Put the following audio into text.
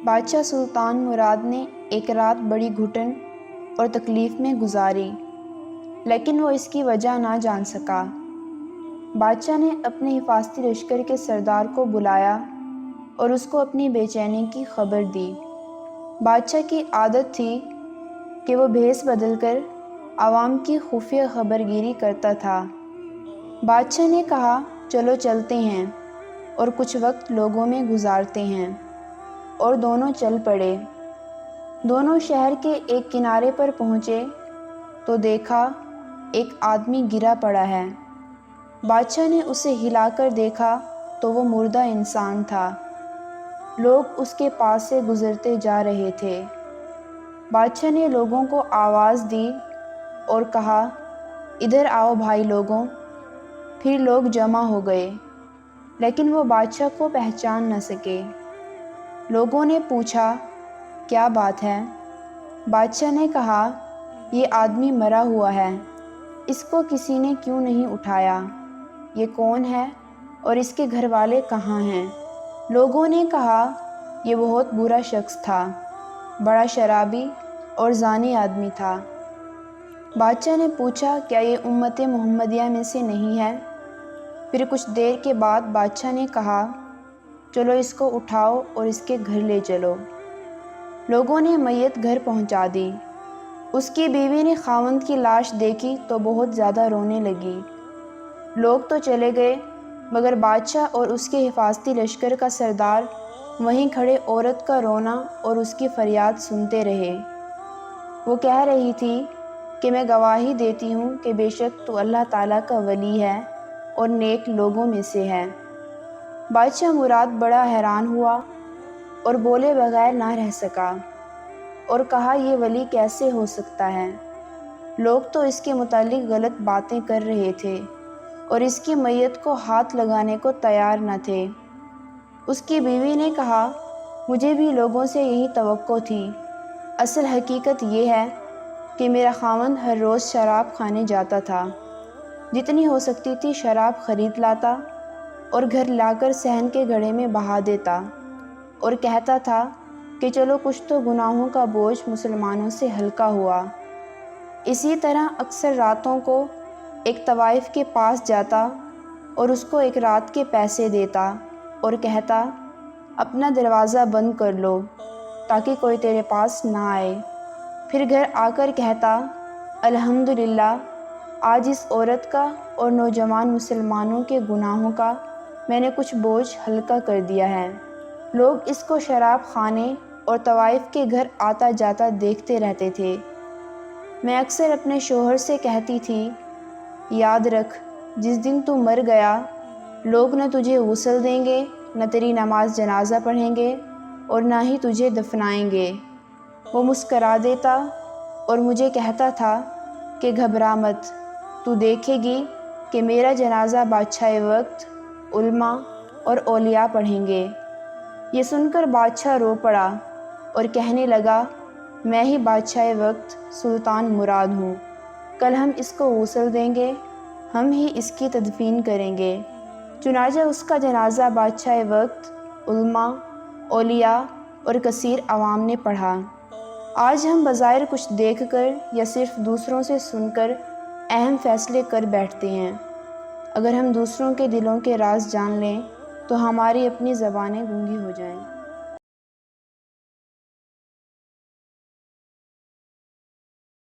بادشاہ سلطان مراد نے ایک رات بڑی گھٹن اور تکلیف میں گزاری، لیکن وہ اس کی وجہ نہ جان سکا۔ بادشاہ نے اپنے حفاظتی لشکر کے سردار کو بلایا اور اس کو اپنی بے چینی کی خبر دی۔ بادشاہ کی عادت تھی کہ وہ بھیس بدل کر عوام کی خفیہ خبر گیری کرتا تھا۔ بادشاہ نے کہا، چلو چلتے ہیں اور کچھ وقت لوگوں میں گزارتے ہیں، اور دونوں چل پڑے۔ دونوں شہر کے ایک کنارے پر پہنچے تو دیکھا ایک آدمی گرا پڑا ہے۔ بادشاہ نے اسے ہلا کر دیکھا تو وہ مردہ انسان تھا۔ لوگ اس کے پاس سے گزرتے جا رہے تھے۔ بادشاہ نے لوگوں کو آواز دی اور کہا، ادھر آؤ بھائی لوگوں۔ پھر لوگ جمع ہو گئے، لیکن وہ بادشاہ کو پہچان نہ سکے۔ لوگوں نے پوچھا، کیا بات ہے؟ بادشاہ نے کہا، یہ آدمی مرا ہوا ہے، اس کو کسی نے کیوں نہیں اٹھایا؟ یہ کون ہے اور اس کے گھر والے کہاں ہیں؟ لوگوں نے کہا، یہ بہت برا شخص تھا، بڑا شرابی اور زانی آدمی تھا۔ بادشاہ نے پوچھا، کیا یہ امت محمدیہ میں سے نہیں ہے؟ پھر کچھ دیر کے بعد بادشاہ نے کہا، چلو اس کو اٹھاؤ اور اس کے گھر لے چلو۔ لوگوں نے میت گھر پہنچا دی۔ اس کی بیوی نے خاوند کی لاش دیکھی تو بہت زیادہ رونے لگی۔ لوگ تو چلے گئے، مگر بادشاہ اور اس کے حفاظتی لشکر کا سردار وہیں کھڑے عورت کا رونا اور اس کی فریاد سنتے رہے۔ وہ کہہ رہی تھی کہ میں گواہی دیتی ہوں کہ بے شک تو اللہ تعالیٰ کا ولی ہے اور نیک لوگوں میں سے ہے۔ بادشاہ مراد بڑا حیران ہوا اور بولے بغیر نہ رہ سکا، اور کہا، یہ ولی کیسے ہو سکتا ہے؟ لوگ تو اس کے متعلق غلط باتیں کر رہے تھے اور اس کی میت کو ہاتھ لگانے کو تیار نہ تھے۔ اس کی بیوی نے کہا، مجھے بھی لوگوں سے یہی توقع تھی۔ اصل حقیقت یہ ہے کہ میرا خاوند ہر روز شراب کھانے جاتا تھا، جتنی ہو سکتی تھی شراب خرید لاتا اور گھر لا کر صحن کے گھڑے میں بہا دیتا، اور کہتا تھا کہ چلو کچھ تو گناہوں کا بوجھ مسلمانوں سے ہلکا ہوا۔ اسی طرح اکثر راتوں کو ایک طوائف کے پاس جاتا اور اس کو ایک رات کے پیسے دیتا اور کہتا، اپنا دروازہ بند کر لو تاکہ کوئی تیرے پاس نہ آئے۔ پھر گھر آ کر کہتا، الحمدللہ، آج اس عورت کا اور نوجوان مسلمانوں کے گناہوں کا میں نے کچھ بوجھ ہلکا کر دیا ہے۔ لوگ اس کو شراب خانے اور طوائف کے گھر آتا جاتا دیکھتے رہتے تھے۔ میں اکثر اپنے شوہر سے کہتی تھی، یاد رکھ، جس دن تو مر گیا، لوگ نہ تجھے غسل دیں گے، نہ تیری نماز جنازہ پڑھیں گے اور نہ ہی تجھے دفنائیں گے۔ وہ مسکرا دیتا اور مجھے کہتا تھا کہ گھبرا مت، تو دیکھے گی کہ میرا جنازہ بادشاہ وقت، علماء اور اولیاء پڑھیں گے۔ یہ سن کر بادشاہ رو پڑا اور کہنے لگا، میں ہی بادشاہ وقت سلطان مراد ہوں، کل ہم اس کو غسل دیں گے، ہم ہی اس کی تدفین کریں گے۔ چنانچہ اس کا جنازہ بادشاہ وقت، علماء، اولیاء اور کثیر عوام نے پڑھا۔ آج ہم بظاہر کچھ دیکھ کر یا صرف دوسروں سے سن کر اہم فیصلے کر بیٹھتے ہیں۔ اگر ہم دوسروں کے دلوں کے راز جان لیں تو ہماری اپنی زبانیں گونگی ہو جائیں۔